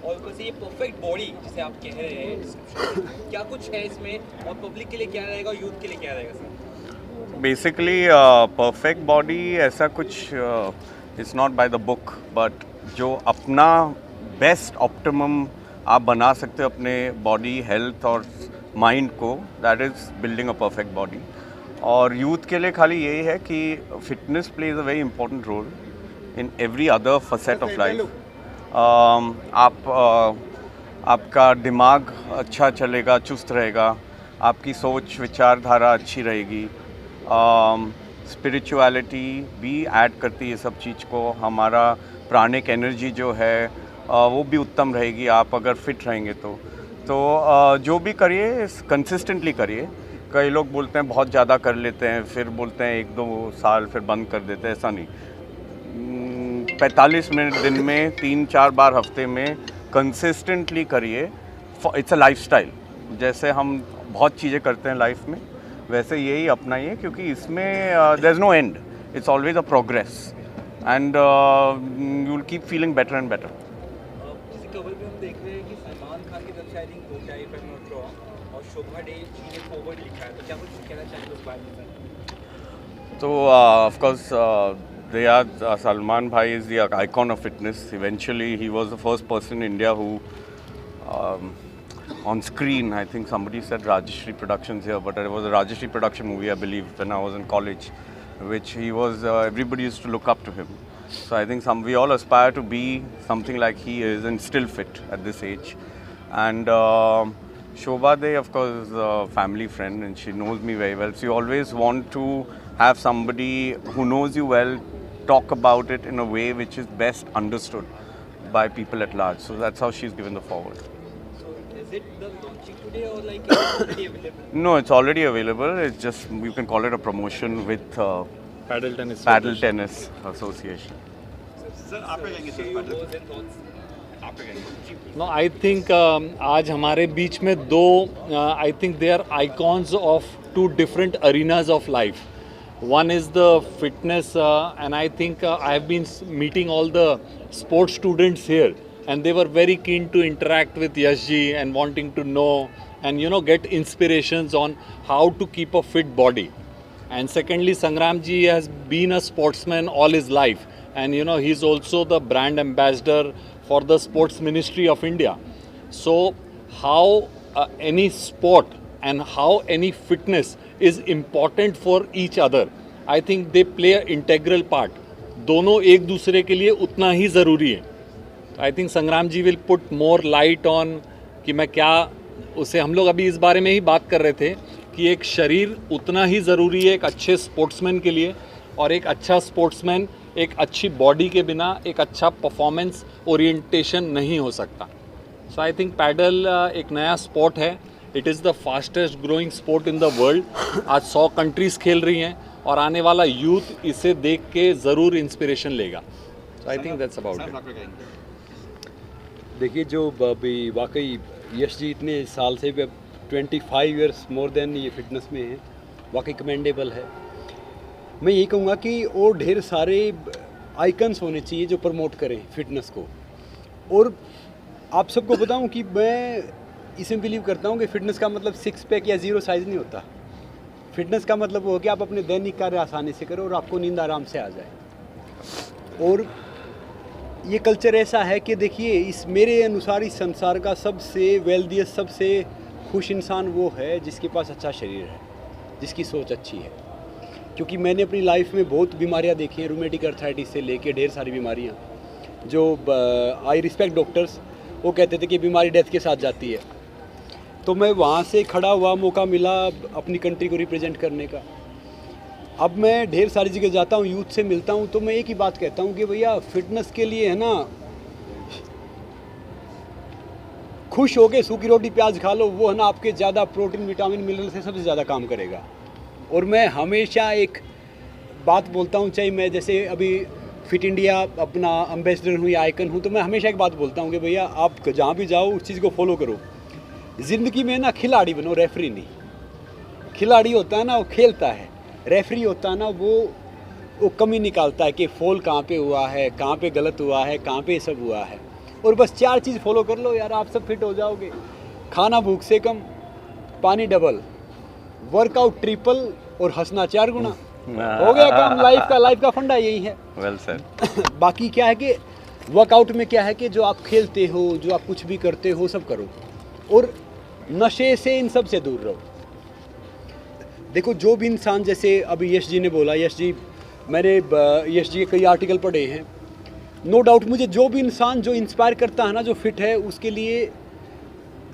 और ऊपर से ये परफेक्ट बॉडी जिसे आप कह रहे हैं description में, क्या कुछ है इसमें और पब्लिक के लिए क्या रहेगा और यूथ के लिए क्या रहेगा सर? बेसिकली परफेक्ट बॉडी ऐसा कुछ it's not by the book, but जो अपना बेस्ट ऑप्टिमम आप बना सकते हो अपने बॉडी हेल्थ और माइंड को, that is building a perfect body. और यूथ के लिए खाली यही है कि fitness plays a very important role in every other facet of life. आपका दिमाग अच्छा चलेगा, चुस्त रहेगा, आपकी सोच विचारधारा अच्छी रहेगी, स्पिरिचुअलिटी भी ऐड करती है ये सब चीज़ को, हमारा प्राणिक एनर्जी जो है वो भी उत्तम रहेगी आप अगर फिट रहेंगे तो जो भी करिए कंसिस्टेंटली करिए। कई लोग बोलते हैं बहुत ज़्यादा कर लेते हैं, फिर बोलते हैं 1-2 साल फिर बंद कर देते हैं, ऐसा नहीं। 45 मिनट दिन में 3-4 बार हफ्ते में कंसिस्टेंटली करिए। इट्स अ लाइफस्टाइल, जैसे हम बहुत चीज़ें करते हैं लाइफ में वैसे यही अपनाइए, क्योंकि इसमें there is no end, it's always a progress and you will keep feeling better and better. जैसे कवर पे हम देख रहे हैं कि सलमान खान की तरफ से आई थिंक दो टाइप है नॉट रॉन्ग, और शोभा डे जी ने फॉरवर्ड लिखा है, तो क्या कुछ कहना चाहेंगे उस बारे में? तो of course Salman Bhai is the icon of fitness. Eventually, he was the first person in India who, on screen, I think somebody said Rajashri Productions here, but it was a Rajashri production movie, I believe, when I was in college, which he was, everybody used to look up to him. So I think we all aspire to be something like he is and still fit at this age. And Shobha De, of course, is a family friend and she knows me very well. So you always want to have somebody who knows you well talk about it in a way which is best understood by people at large. So that's how she's given the forward. So is it the launching today or like it's already available? No, it's already available. It's just, you can call it a promotion with paddle tennis Paddle Tennis Association. Sir आप क्या कहेंगे sir? आप क्या कहेंगे? No I think आज हमारे बीच में दो I think they are icons of two different arenas of life. One is the fitness and I think I have been meeting all the sports students here and they were very keen to interact with Yash ji and wanting to know and get inspirations on how to keep a fit body. And secondly, Sangram ji has been a sportsman all his life and he's also the brand ambassador for the Sports Ministry of India. So how any sport and how any fitness is important for each other. I think they play an integral part. दोनों एक दूसरे के लिए उतना ही ज़रूरी है. I think संग्राम जी will put more light on कि मैं क्या उसे हम लोग अभी इस बारे में ही बात कर रहे थे कि एक शरीर उतना ही ज़रूरी है एक अच्छे स्पोर्ट्समैन के लिए, और एक अच्छा स्पोर्ट्समैन एक अच्छी बॉडी के बिना एक अच्छा परफॉर्मेंस ओरिएंटेशन नहीं हो सकता. सो आई थिंक पैडल एक नया स्पोर्ट है. It is the fastest growing sport in the world. आज 100 कंट्रीज़ खेल रही हैं और आने वाला यूथ इसे देख के ज़रूर इंस्पिरेशन लेगा. So I think that's about it. देखिए जो अभी वाकई यश जी इतने साल से भी 25 इयर्स मोर देन ये फिटनेस में हैं, वाकई कमेंडेबल है. मैं यही कहूँगा कि और ढेर सारे आइकन्स होने चाहिए जो प्रमोट करें फिटनेस को. और आप सबको बताऊं कि मैं इसमें बिलीव करता हूं कि फ़िटनेस का मतलब 6 पैक या 0 साइज़ नहीं होता. फ़िटनेस का मतलब वो हो कि आप अपने दैनिक कार्य आसानी से करो और आपको नींद आराम से आ जाए. और ये कल्चर ऐसा है कि देखिए इस मेरे अनुसार इस संसार का सबसे वेल्दियस्ट सबसे खुश इंसान वो है जिसके पास अच्छा शरीर है, जिसकी सोच अच्छी है. क्योंकि मैंने अपनी लाइफ में बहुत बीमारियाँ देखी हैं, रूमेटिक अर्थराइटिस से लेके ढेर सारी बीमारियाँ. जो आई रिस्पेक्ट डॉक्टर्स, वो कहते थे कि बीमारी डेथ के साथ जाती है. तो मैं वहाँ से खड़ा हुआ, मौका मिला अपनी कंट्री को रिप्रेजेंट करने का. अब मैं ढेर सारी जगह जाता हूँ, यूथ से मिलता हूँ, तो मैं एक ही बात कहता हूँ कि भैया फिटनेस के लिए है ना, खुश हो के सूखी रोटी प्याज खा लो, वो है ना आपके ज़्यादा प्रोटीन विटामिन मिनरल से सबसे ज़्यादा काम करेगा. और मैं हमेशा एक बात बोलता हूँ, चाहे मैं जैसे अभी फिट इंडिया अपना एम्बेसडर हूँ या आइकन हूँ, तो मैं हमेशा एक बात बोलता हूँ कि भैया आप जहाँ भी जाओ उस चीज़ को फॉलो करो. ज़िंदगी में ना खिलाड़ी बनो, रेफरी नहीं. खिलाड़ी होता है ना वो खेलता है, रेफरी होता है ना वो कमी निकालता है कि फॉल कहाँ पे हुआ है, कहाँ पे गलत हुआ है, कहाँ पे सब हुआ है. और बस 4 चीज़ फॉलो कर लो यार, आप सब फिट हो जाओगे। खाना भूख से कम, पानी डबल, वर्कआउट ट्रिपल और हंसना 4 गुना। हो गया काम। लाइफ का फंडा यही है। Well sir. बाकी क्या है कि वर्कआउट में क्या है कि जो आप खेलते हो, जो आप कुछ भी करते हो, सब करो और नशे से इन सब से दूर रहो। देखो जो भी इंसान, जैसे अभी यश जी ने बोला, यश जी के कई आर्टिकल पढ़े हैं, नो डाउट मुझे जो भी इंसान जो इंस्पायर करता है ना, जो फिट है, उसके लिए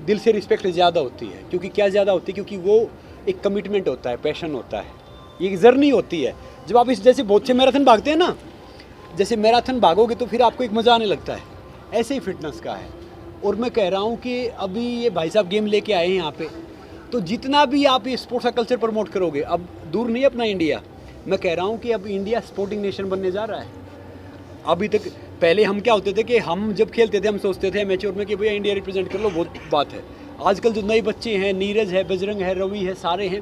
दिल से रिस्पेक्ट ज़्यादा होती है। क्योंकि क्या ज़्यादा होती है? क्योंकि वो एक कमिटमेंट होता है, पैशन होता है, ये जर्नी होती है। जब आप इस जैसे बहुत से मैराथन भागते हैं ना, जैसे मैराथन भागोगे तो फिर आपको एक मज़ा आने लगता है, ऐसे ही फिटनेस का है। और मैं कह रहा हूँ कि अभी ये भाई साहब गेम लेके आए हैं यहाँ पे, तो जितना भी आप ये स्पोर्ट्स का कल्चर प्रमोट करोगे, अब दूर नहीं अपना इंडिया, मैं कह रहा हूँ कि अब इंडिया स्पोर्टिंग नेशन बनने जा रहा है। अभी तक पहले हम क्या होते थे कि हम जब खेलते थे हम सोचते थे मैच्योर में कि भैया इंडिया रिप्रेजेंट कर लो, बहुत बात है। आजकल जो नए बच्चे हैं, नीरज है, बजरंग है, रवि है, सारे हैं,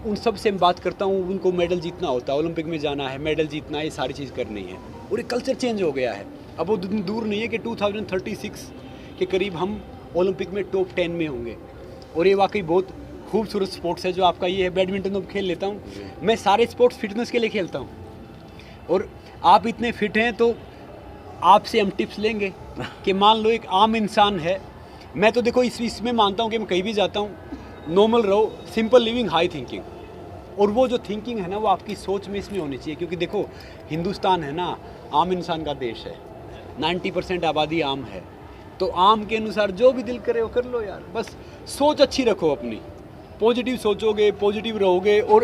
उन सब से मैं बात करता हूँ, उनको मेडल जीतना होता है, ओलंपिक में जाना है, मेडल जीतना है, ये सारी चीज़ करनी है। और एक कल्चर चेंज हो गया है। अब वो दूर नहीं है कि 2036 के करीब हम ओलंपिक में टॉप 10 में होंगे। और ये वाकई बहुत खूबसूरत स्पोर्ट्स है जो आपका ये है। बैडमिंटन तो खेल लेता हूँ मैं, सारे स्पोर्ट्स फिटनेस के लिए खेलता हूँ। और आप इतने फिट हैं तो आपसे हम टिप्स लेंगे कि मान लो एक आम इंसान है, मैं तो देखो इसमें मानता हूँ कि मैं कहीं भी जाता हूँ, नॉर्मल रहो, सिंपल लिविंग, हाई थिंकिंग। और वो जो थिंकिंग है ना, वो आपकी सोच में इसमें होनी चाहिए। क्योंकि देखो हिंदुस्तान है ना, आम इंसान का देश है, 90% आबादी आम है। तो आम के अनुसार जो भी दिल करे वो कर लो यार, बस सोच अच्छी रखो अपनी, पॉजिटिव सोचोगे, पॉजिटिव रहोगे और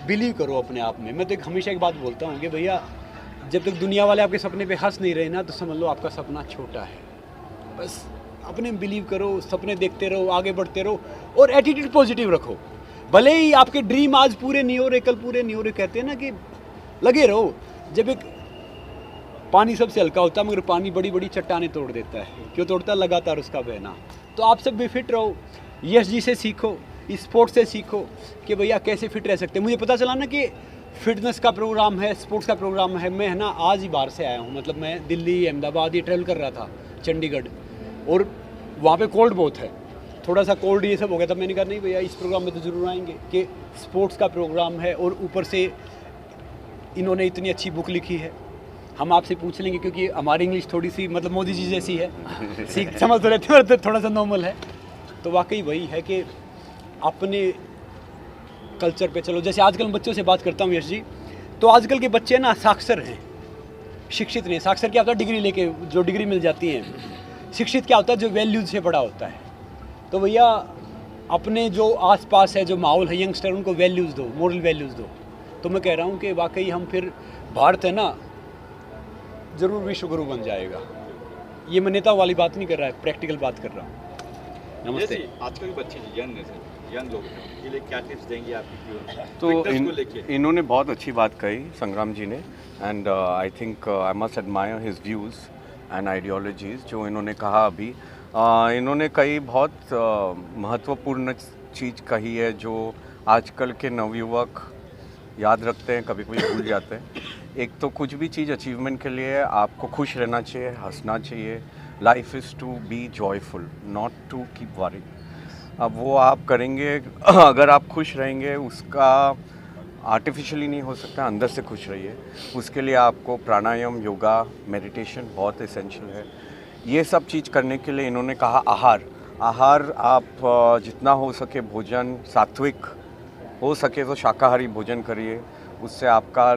बिलीव करो अपने आप में। मैं तो हमेशा एक बात बोलता हूँ कि भैया जब तक दुनिया वाले आपके सपने पे हंस नहीं रहे ना, तो समझ लो आपका सपना छोटा है। बस अपने में बिलीव करो, सपने देखते रहो, आगे बढ़ते रहो और एटीट्यूड पॉजिटिव रखो। भले ही आपके ड्रीम आज पूरे नहीं हो रहे, कल पूरे नहीं हो रहे, कहते हैं ना कि लगे रहो। जब एक पानी सबसे हल्का होता है, मगर पानी बड़ी बड़ी चट्टानें तोड़ देता है। क्यों तोड़ता है? लगातार उसका बहना। तो आप सब भी फिट रहो, यश जी से सीखो, स्पोर्ट्स से सीखो कि भैया कैसे फिट रह सकते हैं। मुझे पता चला ना कि फिटनेस का प्रोग्राम है, स्पोर्ट्स का प्रोग्राम है। मैं है ना आज ही बाहर से आया हूँ, मतलब मैं दिल्ली, अहमदाबाद ये ट्रैवल कर रहा था, चंडीगढ़, और वहाँ पे कोल्ड बहुत है, थोड़ा सा कोल्ड ये सब हो गया था। मैंने कहा नहीं भैया इस प्रोग्राम में तो ज़रूर आएंगे कि स्पोर्ट्स का प्रोग्राम है और ऊपर से इन्होंने इतनी अच्छी बुक लिखी है। हम आपसे पूछ लेंगे क्योंकि हमारी इंग्लिश थोड़ी सी मतलब मोदी जी जैसी है, सीख समझ तो रहते हैं, थोड़ा सा नॉर्मल है। तो वाकई वही है कि अपने कल्चर पे चलो। जैसे आजकल बच्चों से बात करता हूँ यश जी, तो आजकल के बच्चे ना साक्षर हैं, शिक्षित नहीं। साक्षर क्या होता है? डिग्री लेके जो डिग्री मिल जाती है। शिक्षित क्या होता है? जो वैल्यूज से बड़ा होता है। तो भैया अपने जो आसपास है, जो माहौल है, यंगस्टर, उनको वैल्यूज़ दो, मॉरल वैल्यूज़ दो। तो मैं कह रहा हूँ कि वाकई हम फिर भारत है ना ज़रूर विश्व गुरु बन जाएगा। ये मैं नेता वाली बात नहीं कर रहा है, प्रैक्टिकल बात कर रहा हूँ। नमस्ते। आजकल बच्चे यंग लोग हैं, उनके लिए क्या टिप्स देंगे आपकी? तो इन्होंने बहुत अच्छी बात कही संग्राम जी ने, and I think I must admire his views and ideologies जो इन्होंने कहा अभी। इन्होंने कई बहुत महत्वपूर्ण चीज़ कही है जो आजकल के नवयुवक याद रखते हैं, कभी कभी भूल जाते हैं। एक तो कुछ भी चीज़ अचीवमेंट के लिए आपको खुश रहना चाहिए, हंसना चाहिए। Life is to be joyful, not to keep worry. अब वो आप करेंगे अगर आप खुश रहेंगे, उसका आर्टिफिशियली नहीं हो सकता, अंदर से खुश रहिए। उसके लिए आपको प्राणायाम, योगा, मेडिटेशन बहुत एसेंशियल है। ये सब चीज़ करने के लिए इन्होंने कहा आहार आप जितना हो सके भोजन सात्विक, हो सके तो शाकाहारी भोजन करिए। उससे आपका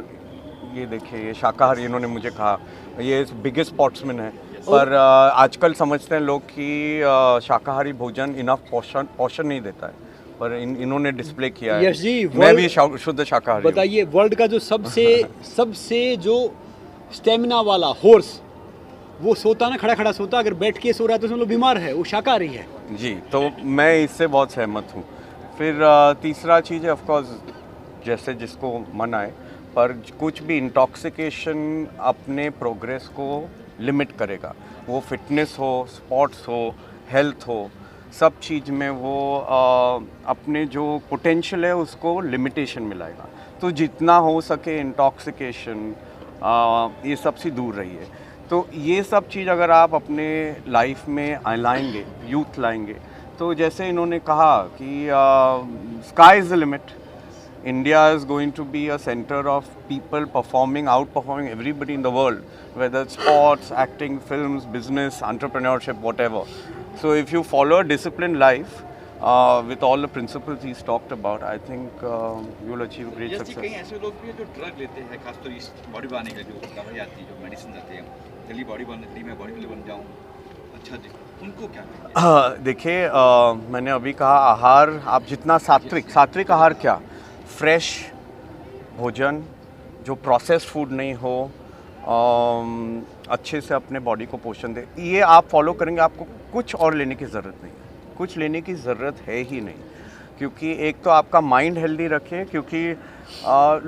ये देखिए, ये शाकाहारी इन्होंने मुझे कहा, ये बिगेस्ट स्पोर्ट्समैन है। पर आजकल समझते हैं लोग कि शाकाहारी भोजन इनफ पोषण नहीं देता है, पर इन्होंने डिस्प्ले किया है। यश जी, मैं भी शुद्ध शाकाहारी हूँ। बताइए, वर्ल्ड का जो सबसे जो स्टेमिना वाला हॉर्स, वो सोता ना, खड़ा खड़ा सोता, अगर बैठ के सो रहा है तो समझ लो बीमार है, वो शाकाहारी है। जी, तो मैं इससे बहुत सहमत हूँ। फिर तीसरा चीज़ है ऑफकोर्स, जैसे जिसको मन आए, पर कुछ भी इंटॉक्सिकेशन अपने प्रोग्रेस को लिमिट करेगा। वो फिटनेस हो, स्पोर्ट्स हो, हेल्थ हो, सब चीज़ में वो अपने जो पोटेंशियल है उसको लिमिटेशन मिलाएगा। तो जितना हो सके इंटॉक्सिकेशन ये सब से दूर रहिए। तो ये सब चीज़ अगर आप अपने लाइफ में लाएंगे, यूथ लाएंगे, तो जैसे इन्होंने कहा कि sky is the limit. India is going to be a center of people outperforming everybody in the world, whether it's sports, acting, films, business, entrepreneurship, whatever. So if you follow a disciplined life with all the principles he's talked about, I think you'll achieve great yes जी, कई success. ऐसे लोग भी हैं जो drug लेते हैं, खासतौर इस बॉडी बनाने के लिए जो दवाई आती है, जो मेडिसिन आती है, जल्दी बॉडी बनती है, मैं बॉडी बिल्डर बन जाऊँ. अच्छा जी, उनको क्या कहेंगे? देखिए, मैंने अभी कहा आहार, आप जितना सात्विक आहार क्या, फ्रेश भोजन जो प्रोसेस्ड फूड नहीं हो, अच्छे से अपने बॉडी को पोषण दे, ये आप फॉलो करेंगे, आपको कुछ और लेने की ज़रूरत नहीं है, कुछ लेने की ज़रूरत है ही नहीं. क्योंकि एक तो आपका माइंड हेल्दी रखें, क्योंकि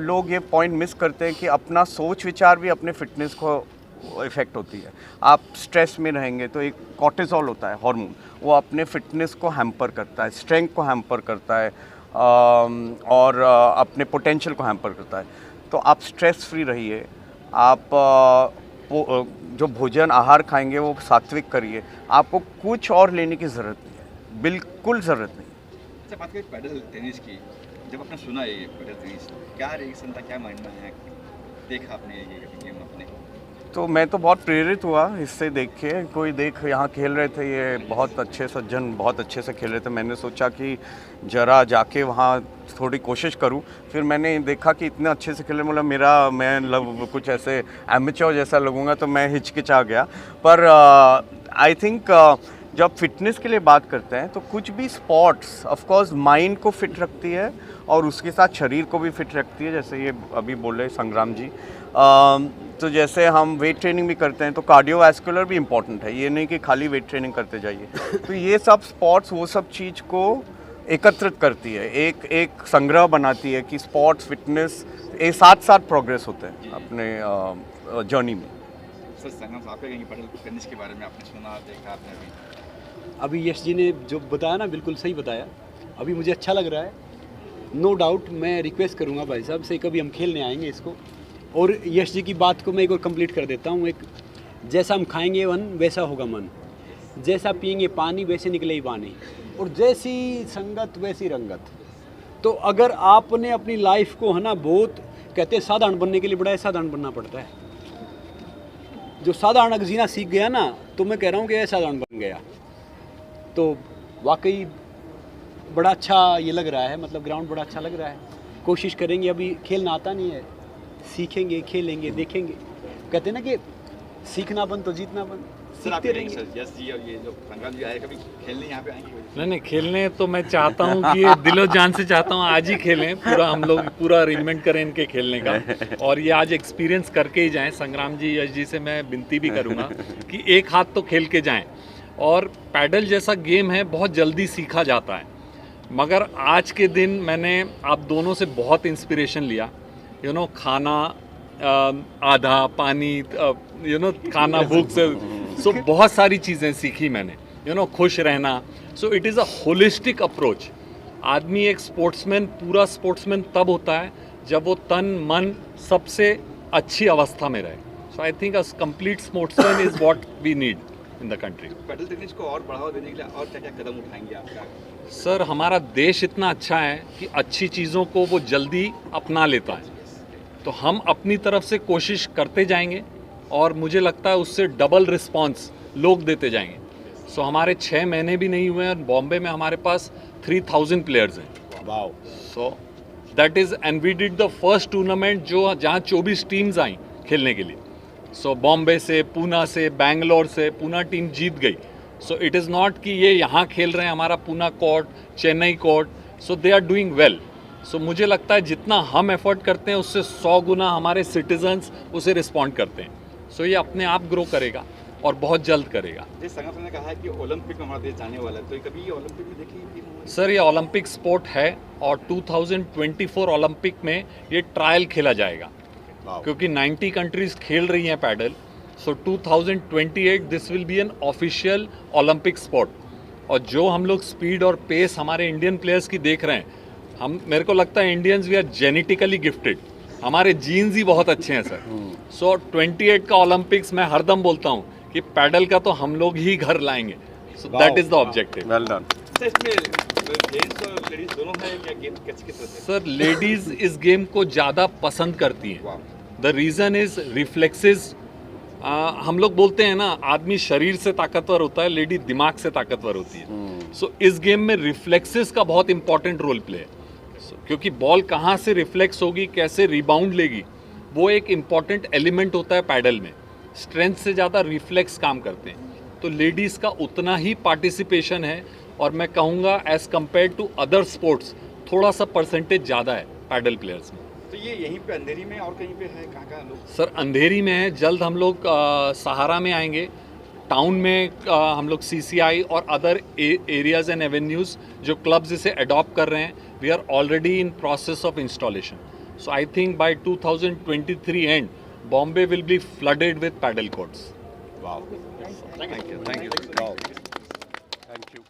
लोग ये पॉइंट मिस करते हैं कि अपना सोच विचार भी अपने फिटनेस को इफ़ेक्ट होती है. आप स्ट्रेस में रहेंगे तो एक कॉर्टिसोल होता है हार्मोन, वो अपने फिटनेस को हैम्पर करता है, स्ट्रेंथ को हैम्पर करता है, और अपने पोटेंशियल को हैम्पर करता है. तो आप स्ट्रेस फ्री रहिए, आप जो भोजन आहार खाएंगे वो सात्विक करिए, आपको कुछ और लेने की ज़रूरत नहीं है, बिल्कुल ज़रूरत नहीं. अच्छा, बात करें पैडल टेनिस की, जब आपने सुना ये पैडल टेनिस, क्या रिएक्शन था, क्या माइंड में है, देखा आपने ये गेम अपने? तो मैं तो बहुत प्रेरित हुआ इससे देख के. कोई यहाँ खेल रहे थे, ये बहुत अच्छे सज्जन बहुत अच्छे से खेल रहे थे. मैंने सोचा कि ज़रा जाके वहाँ थोड़ी कोशिश करूँ. फिर मैंने देखा कि इतने अच्छे से खेल रहे, मतलब मैं कुछ ऐसे एमेच्योर जैसा लगूंगा, तो मैं हिचकिचा गया. पर आई थिंक जब फिटनेस के लिए बात करते हैं तो कुछ भी स्पोर्ट्स ऑफ कोर्स माइंड को फिट रखती है और उसके साथ शरीर को भी फिट रखती है. जैसे ये अभी बोले संग्राम जी, तो जैसे हम वेट ट्रेनिंग भी करते हैं तो कार्डियोवैस्कुलर भी इम्पॉर्टेंट है, ये नहीं कि खाली वेट ट्रेनिंग करते जाइए. तो ये सब स्पोर्ट्स वो सब चीज़ को एकत्रित करती है, एक संग्रह बनाती है कि स्पोर्ट्स फिटनेस ये साथ साथ प्रोग्रेस होते हैं अपने जर्नी में. सर, संगम साहब कहेंगे पैडल टेनिस के बारे में, आपने सुना, देखा आपने अभी यश जी ने जो बताया ना, बिल्कुल सही बताया. अभी मुझे अच्छा लग रहा है. नो डाउट मैं रिक्वेस्ट करूँगा भाई साहब से, कभी हम खेलने आएंगे इसको. और यश जी की बात को मैं एक और कंप्लीट कर देता हूँ. एक, जैसा हम खाएंगे वन वैसा होगा मन, जैसा पिएंगे पानी वैसे निकले ही पानी, और जैसी संगत वैसी रंगत. तो अगर आपने अपनी लाइफ को है ना, बहुत कहते हैं साधारण बनने के लिए बड़ा साधारण बनना पड़ता है. जो साधारण अगर जीना सीख गया ना, तो मैं कह रहा हूँ कि साधारण बन गया. तो वाकई बड़ा अच्छा ये लग रहा है, मतलब ग्राउंड बड़ा अच्छा लग रहा है. कोशिश करेंगे, अभी खेलना आता नहीं है, सीखेंगे, खेलेंगे, देखेंगे. कहते हैं ना कि सीखना बंद तो जीतना बंद, सीखते रहेंगे. सर, यस जी, और ये जो संग्राम जी आए, कभी खेलने यहाँ पे आएंगे? नहीं, खेलने तो मैं चाहता हूँ कि ये दिलो जान से चाहता हूँ आज ही खेलें. हम लोग पूरा अरेंजमेंट करें इनके खेलने का, और ये आज एक्सपीरियंस करके ही जाएं. संग्राम जी, यश जी से मैं विनती भी करूँगा कि एक हाथ तो खेल के जाएं. और पैडल जैसा गेम है, बहुत जल्दी सीखा जाता है, मगर आज के दिन मैंने आप दोनों से बहुत इंस्पिरेशन लिया. खाना आधा, पानी खाना भूख से, सो बहुत सारी चीज़ें सीखी मैंने. खुश रहना. So it is a holistic approach. आदमी एक स्पोर्ट्समैन, पूरा स्पोर्ट्समैन तब होता है जब वो तन मन सबसे अच्छी अवस्था में रहे. So I think a complete sportsman is what we need in the country. Padel tennis को और बढ़ावा देने के लिए और क्या क्या कदम उठाएंगे आप? सर, हमारा देश इतना अच्छा है कि अच्छी चीज़ों को वो जल्दी अपना लेता है, तो हम अपनी तरफ से कोशिश करते जाएंगे, और मुझे लगता है उससे डबल रिस्पांस लोग देते जाएंगे. सो हमारे 6 महीने भी नहीं हुए हैं, बॉम्बे में हमारे पास 3000 प्लेयर्स हैं. Wow. So that is, and we did the first tournament जहाँ 24 टीम्स आई खेलने के लिए. सो बॉम्बे से, पूना से, बैंगलोर से, पूना टीम जीत गई. सो इट इज़ नॉट कि ये यहाँ खेल रहे हैं, हमारा Poona court, Chennai court. So they are doing well. So मुझे लगता है जितना हम एफर्ट करते हैं उससे 100 गुना हमारे सिटीजन्स उसे रिस्पॉन्ड करते हैं. सो ये अपने आप ग्रो करेगा और बहुत जल्द करेगा. जिस संगठन ने कहा है कि ओलंपिक में हमारा देश जाने वाला है, तो कभी ये ओलंपिक में देखिए? सर, ये ओलंपिक स्पोर्ट है, और 2024 ओलंपिक में ये ट्रायल खेला जाएगा, क्योंकि 90 कंट्रीज खेल रही हैं paddle. So 2028 this will be an official Olympic sport. और जो हम लोग स्पीड और पेस हमारे इंडियन प्लेयर्स की देख रहे हैं, मेरे को लगता है Indians we are genetically gifted. हमारे जीन्स ही बहुत अच्छे हैं सर। सो 28 का ओलंपिक्स मैं हरदम बोलता हूँ कि पैडल का तो हम लोग ही घर लाएंगे। So that is the objective. Well done. Sir इसमें जेंट्स और लेडीज दोनों हैं या गेम किस तरह से? सर लेडीज इस गेम को ज़्यादा पसंद करती हैं। The reason is reflexes. हम लोग बोलते हैं ना, आदमी शरीर से ताकतवर होता है, लेडी दिमाग से ताकतवर होती है। सो इस गेम में रिफ्लेक्सेस का बहुत इंपॉर्टेंट रोल प्ले है। क्योंकि बॉल कहाँ से रिफ्लेक्स होगी, कैसे रिबाउंड लेगी, वो एक इम्पॉर्टेंट एलिमेंट होता है पैडल में। स्ट्रेंथ से ज़्यादा रिफ्लेक्स काम करते हैं, तो लेडीज़ का उतना ही पार्टिसिपेशन है। और मैं कहूँगा as compared to other sports थोड़ा सा परसेंटेज ज़्यादा है पैडल प्लेयर्स में। तो ये यहीं पे अंधेरी में और कहीं पे है, कहाँ लोग? सर अंधेरी में है, जल्द हम लोग सहारा में आएंगे। टाउन में हम लोग CCI और अदर एरियाज एंड एवेन्यूज़ जो क्लब्स इसे अडॉप्ट कर रहे हैं, we are already in process of installation. So I think by 2023 and Bombay will be flooded with paddle courts. Wow. Thank you. Thank you. Wow. Thank you.